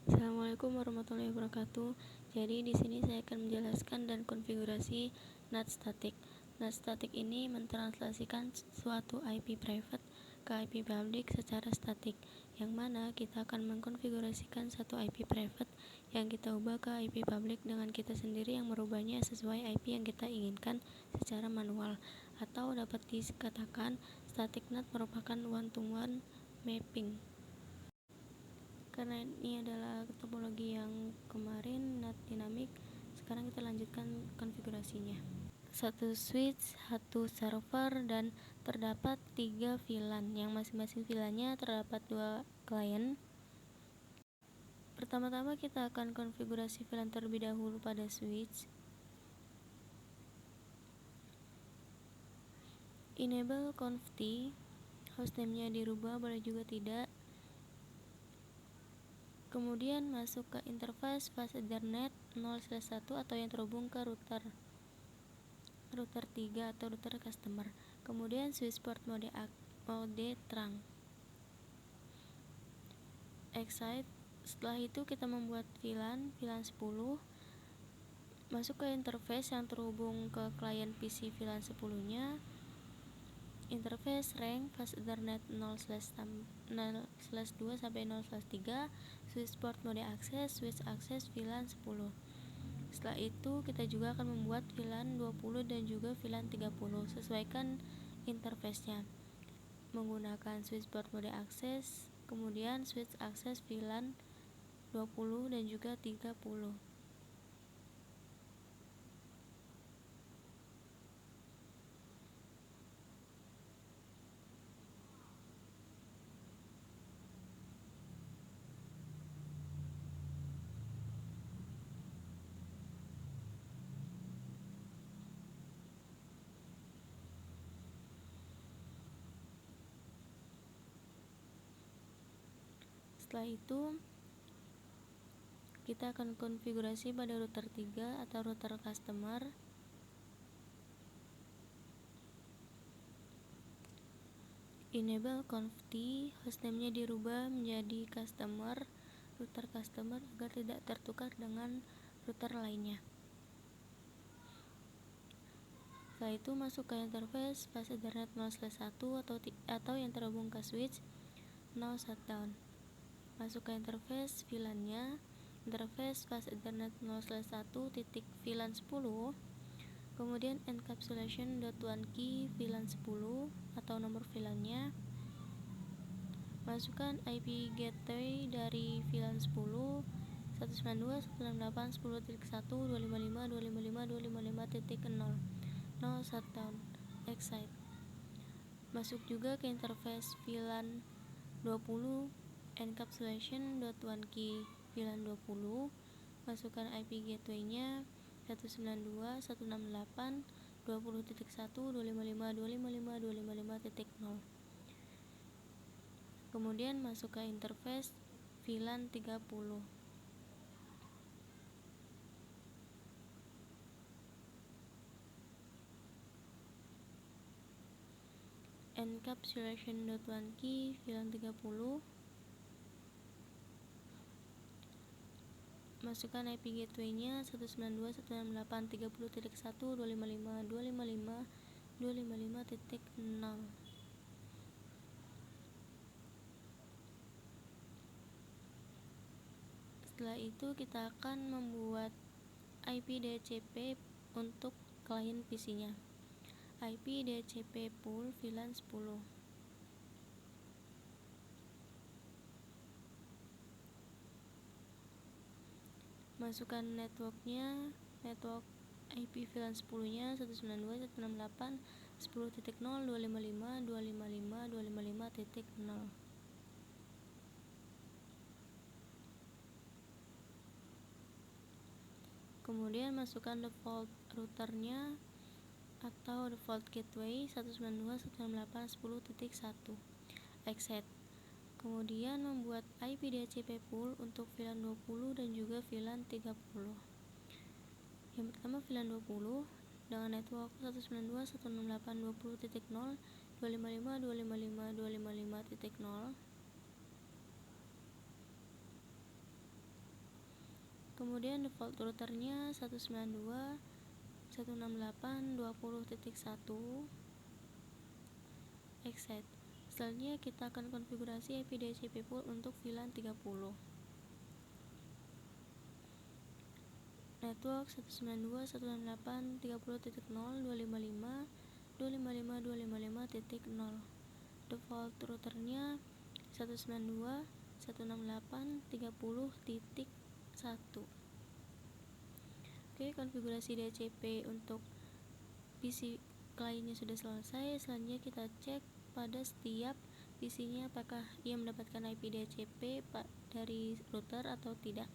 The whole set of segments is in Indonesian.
Assalamualaikum warahmatullahi wabarakatuh. Jadi di sini saya akan menjelaskan dan konfigurasi NAT static. NAT static ini mentranslasikan suatu IP private ke IP public secara statik, yang mana kita akan mengkonfigurasikan satu IP private yang kita ubah ke IP public dengan kita sendiri yang merubahnya sesuai IP yang kita inginkan secara manual, atau dapat dikatakan static NAT merupakan one-to-one mapping. Karena ini adalah topologi yang kemarin NAT dinamik, sekarang kita lanjutkan konfigurasinya. Satu switch, satu server, dan terdapat 3 VLAN, yang masing-masing VLAN-nya terdapat 2 klien. Pertama-tama kita akan konfigurasi VLAN terlebih dahulu pada switch. Enable conft, hostname-nya dirubah, boleh juga tidak. Kemudian masuk ke interface fast Ethernet 0/1 atau yang terhubung ke router 3 atau router customer. Kemudian switch port mode terang. Excite. Setelah itu kita membuat VLAN 10. Masuk ke interface yang terhubung ke klien PC VLAN 10-nya. Interface rank fast Ethernet 0/2 sampai 0/3, switch port mode akses, switch akses VLAN 10. Setelah itu kita juga akan membuat VLAN 20 dan juga VLAN 30. Sesuaikan interface-nya menggunakan switch port mode akses, kemudian switch akses VLAN 20 dan juga 30. Setelah itu kita akan konfigurasi pada router 3 atau router customer. Enable conft, hostname-nya dirubah menjadi router customer agar tidak tertukar dengan router lainnya. Setelah itu masuk ke interface fast Ethernet 0/1 atau yang terhubung ke switch. Now shutdown. Masuk ke interface VLAN-nya, interface fast Ethernet 0/1 titik VLAN 10. Kemudian encapsulation.1key VLAN 10 atau nomor VLAN-nya. Masukkan IP gateway dari VLAN 10 192.168.10.1.255.255.255.0. No shutdown. Excite. Masuk juga ke interface VLAN 20 encapsulation.1key VLAN 20. Masukkan IP gateway-nya 192.168.20.1.255.255.255.0. Kemudian masuk ke interface VLAN 30. Encapsulation.1key VLAN 30. Masukkan IP gateway-nya 192.168.30.1.255.255.255.0. Setelah itu kita akan membuat IP DHCP untuk klien PC-nya. IP DHCP pool VLAN 10. Masukkan network-nya, network IP VLAN 10-nya 192.168.10.255.255.255.0. Kemudian masukkan default routernya atau default gateway 192.168.10.1. Exit. Kemudian membuat IP DHCP pool untuk VLAN 20 dan juga VLAN 30. Yang pertama VLAN 20 dengan network 192.168.20.255.255.255.0. Kemudian default routernya 192.168.20.1 exit. Selanjutnya kita akan konfigurasi IP DHCP pool untuk VLAN 30. Network 192.168.30.255.255.255.0. Default routernya 192.168.30.1. Oke, konfigurasi DHCP untuk PC kliennya sudah selesai. Selanjutnya kita cek pada setiap PC-nya apakah ia mendapatkan IP DHCP dari router atau tidak.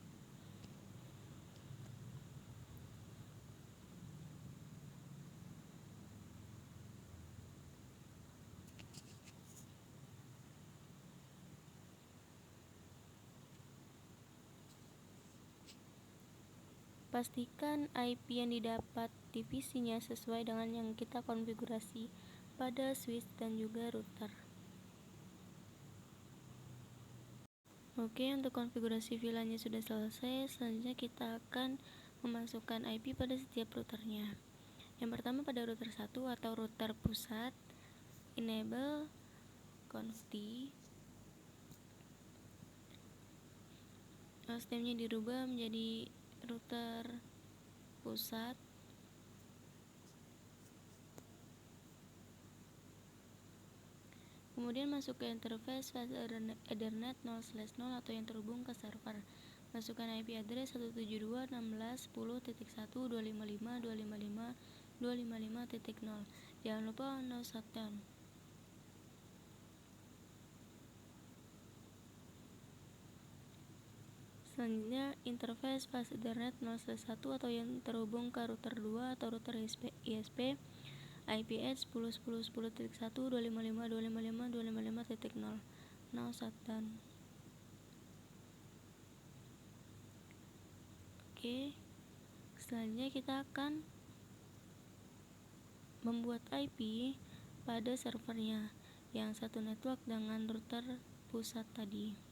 Pastikan IP yang didapat di PC-nya sesuai dengan yang kita konfigurasi pada switch dan juga router. Oke, untuk konfigurasi VLAN-nya sudah selesai. Selanjutnya kita akan memasukkan IP pada setiap routernya. Yang pertama pada router 1 atau router pusat, enable conft. Hostname-nya dirubah menjadi router pusat. Kemudian masuk ke interface fast Ethernet 0/0 atau yang terhubung ke server. Masukkan IP address 172.16.10.31255.255.255.0. Jangan lupa no shutdown. Selanjutnya interface fast Ethernet 0/1 atau yang terhubung ke router 2 atau router ISP IP address 10.10.10.255.255.255.0. No shutdown. Oke, selanjutnya kita akan membuat IP pada servernya yang satu network dengan router pusat tadi.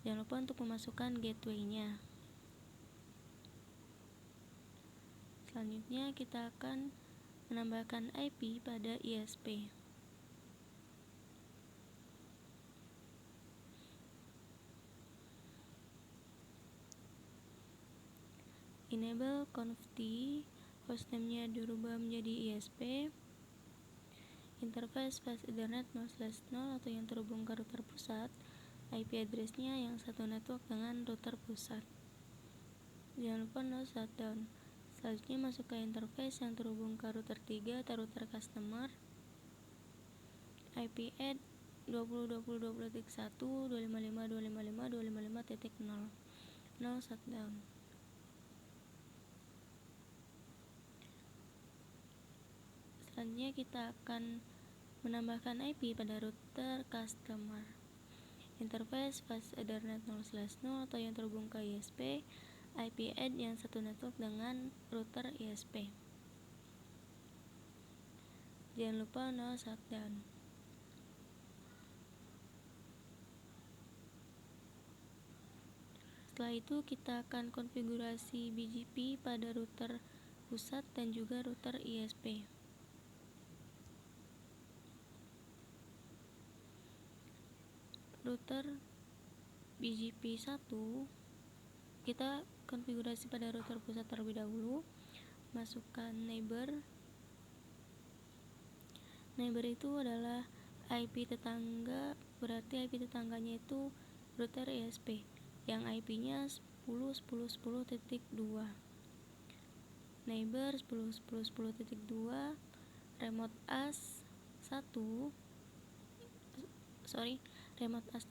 Jangan lupa untuk memasukkan gateway-nya. Selanjutnya kita akan menambahkan IP pada ISP. Enable conft, hostname-nya dirubah menjadi ISP. Interface fast Ethernet 0/0 atau yang terhubung ke router pusat. IP address-nya yang satu network dengan router pusat. Jangan lupa no shutdown. Selanjutnya masuk ke interface yang terhubung ke router 3 atau router customer. IP address 20.20.1.255.255.255.0. No shutdown. Selanjutnya kita akan menambahkan IP pada router customer. Interface fast Ethernet 0/0 atau yang terhubung ke ISP. IP address yang satu network dengan router ISP. Jangan lupa no shutdown. Setelah itu kita akan konfigurasi BGP pada router pusat dan juga router ISP. Router BGP 1 kita konfigurasi pada router pusat terlebih dahulu. Masukkan neighbor. Neighbor itu adalah IP tetangga, berarti IP tetangganya itu router ISP yang IP-nya 10.10.10.2. Neighbor 10.10.10.2 remote AS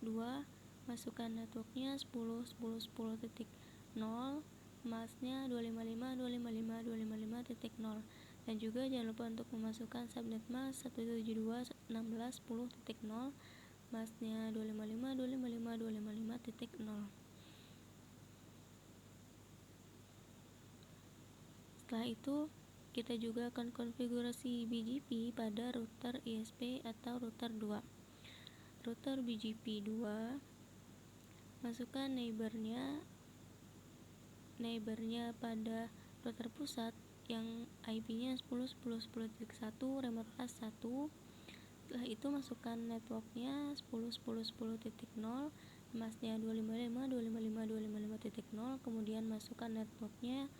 2, masukkan networknya 10.10.10.0, masknya 255.255.255.0, dan juga jangan lupa untuk memasukkan subnet mask 172.16.10.0, masknya 255.255.255.0. Setelah itu kita juga akan konfigurasi BGP pada router ISP atau router 2. Router BGP 2, masukkan neighbornya neighbornya pada router pusat yang IP-nya 10.10.10.1 remote path 1. Setelah itu masukkan networknya 10.10.10.0, masknya 255.255.255.0, kemudian masukkan networknya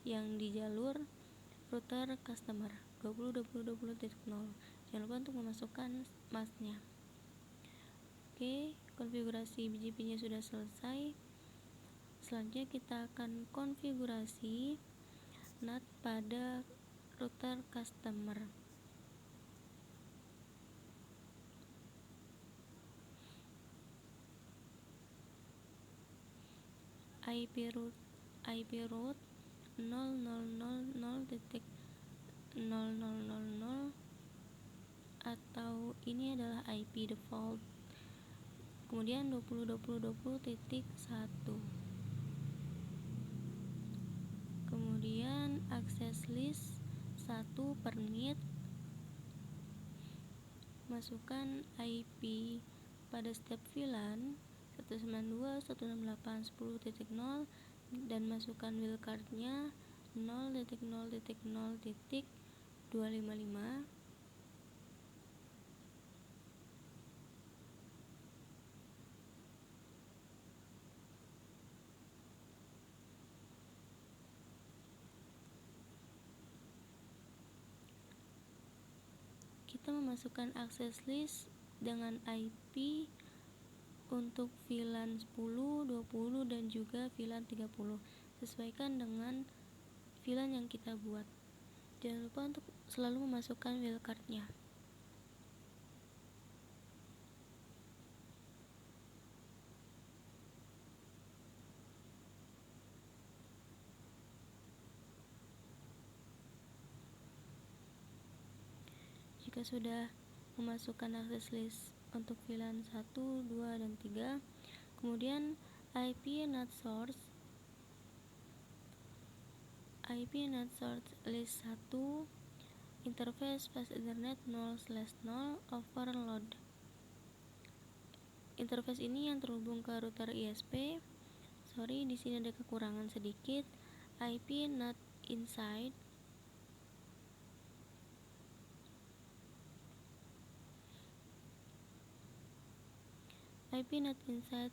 yang di jalur router customer 20.20.20.0. Jangan lupa untuk memasukkan masknya. Oke, konfigurasi BGP-nya sudah selesai. Selanjutnya kita akan konfigurasi NAT pada router customer. IP root 0.000.000 atau ini adalah IP default. Kemudian 20.20.20.1. Kemudian access list 1 permit, masukkan IP pada setiap VLAN 192.168.10.0 dan masukkan wildcard-nya 0.0.0.255. Kita memasukkan access list dengan IP untuk VLAN 10, 20 dan juga VLAN 30. Sesuaikan dengan VLAN yang kita buat. Jangan lupa untuk selalu memasukkan wildcard-nya. Jika sudah memasukkan access list untuk VLAN 1, 2, dan 3, kemudian IP NAT source list 1 interface fast ethernet 0/0 overload. Interface ini yang terhubung ke router ISP. Di sini ada kekurangan sedikit. IP NAT inside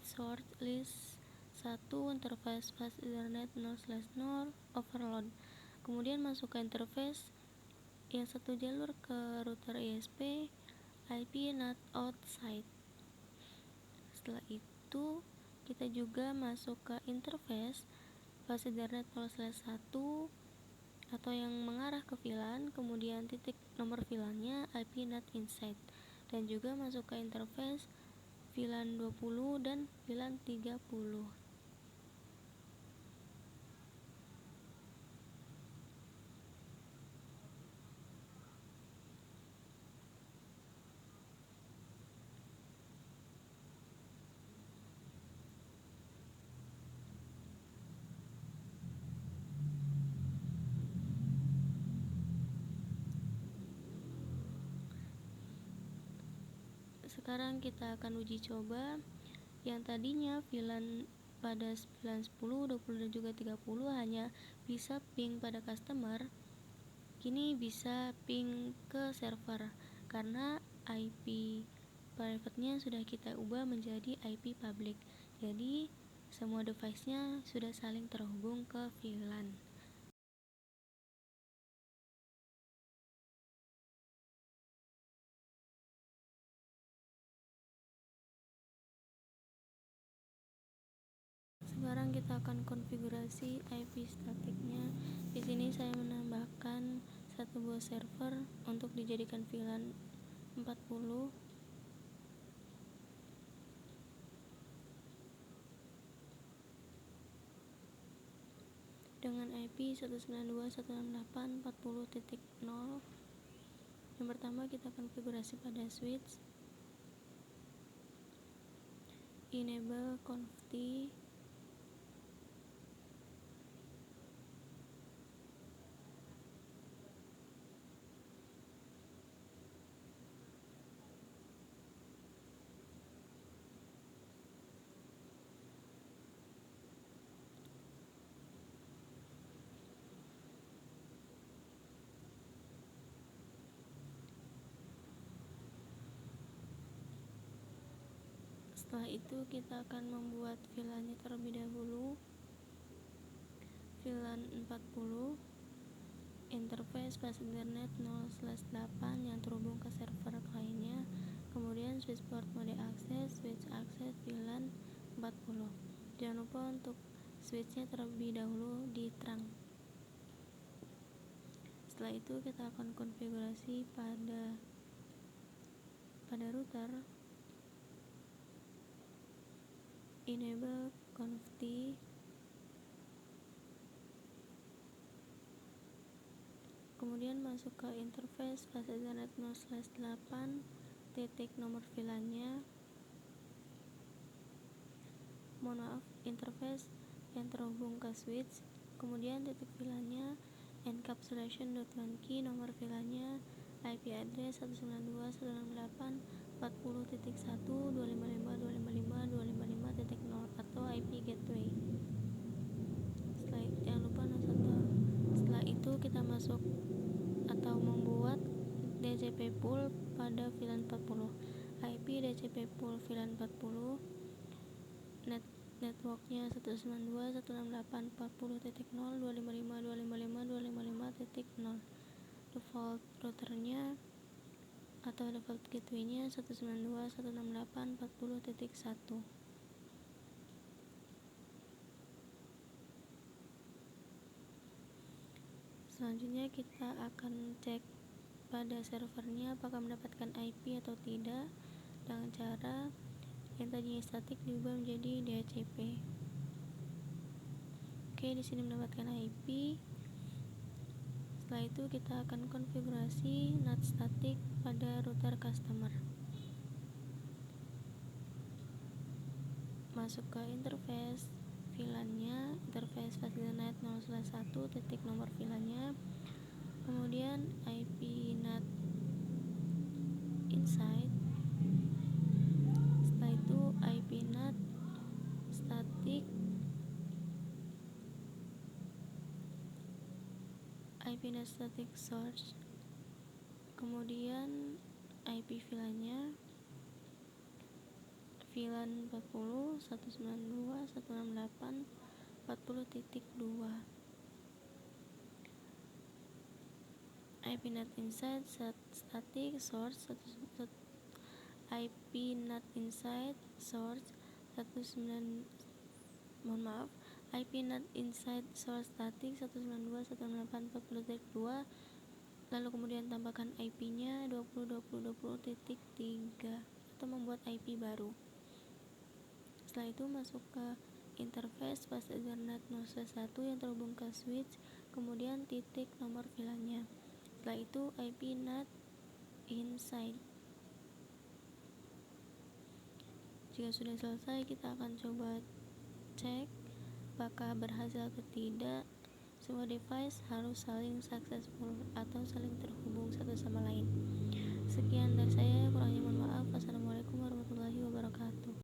source list 1 interface fast ethernet 0/0 overload. Kemudian masuk ke interface yang satu jalur ke router ISP, IP NAT outside. Setelah itu kita juga masuk ke interface fast ethernet 0/1 atau yang mengarah ke VLAN, kemudian titik nomor VLAN-nya IP NAT inside, dan juga masuk ke interface VLAN 20 dan VLAN 30. Sekarang kita akan uji coba yang tadinya VLAN pada VLAN 10, 20 dan juga 30 hanya bisa ping pada customer, kini bisa ping ke server karena IP private-nya sudah kita ubah menjadi IP public. Jadi semua device-nya sudah saling terhubung ke VLAN. Sekarang kita akan konfigurasi IP statiknya. Di sini saya menambahkan satu buah server untuk dijadikan VLAN 40 dengan IP 192.168.40.0. Yang pertama kita konfigurasi pada switch enable conft Setelah itu kita akan membuat VLAN-nya terlebih dahulu. VLAN 40 interface pas Ethernet 0/8 yang terhubung ke server kliennya, kemudian switchboard mode akses, switch akses VLAN 40. Jangan lupa untuk switchnya terlebih dahulu di trunk. Setelah itu kita akan konfigurasi pada router, enable conft, kemudian masuk ke interface pas Ethernet 0/8 titik nomor VLAN-nya, interface yang terhubung ke switch, kemudian titik VLAN-nya, encapsulation.1key nomor VLAN-nya, IP address 192.168.40.1.255.255.255.0 atau IP gateway. Jangan lupa setelah itu kita masuk atau membuat DHCP pool pada VLAN 40. IP DHCP pool VLAN 40, networknya 192.168.40.0.255.255.255.0. Default routernya atau default gateway-nya 192.168.40.1. Selanjutnya kita akan cek pada servernya apakah mendapatkan IP atau tidak dengan cara yang tadinya statik diubah menjadi DHCP. Oke, di sini mendapatkan IP. Setelah itu kita akan konfigurasi NAT static pada router customer. Masuk ke interface VLAN-nya, interface Ethernet 0/1 titik nomor VLAN-nya, kemudian IP NAT inside. Setelah itu IP NAT static, source, kemudian IP VLAN-nya VLAN 40 192.168.40.2. IP NAT inside static source IP NAT inside source 19 IP NAT inside source static 192.168.40.2, lalu kemudian tambahkan IP-nya 20.20.20.3 atau membuat IP baru. Setelah itu masuk ke interface pas Ethernet 0/1 yang terhubung ke switch, kemudian titik nomor VLAN-nya. Setelah itu IP NAT inside. Jika sudah selesai, kita akan coba cek apakah berhasil atau tidak. Semua device harus saling successful atau saling terhubung satu sama lain. Sekian dari saya, kurangnya mohon maaf. Wassalamualaikum warahmatullahi wabarakatuh.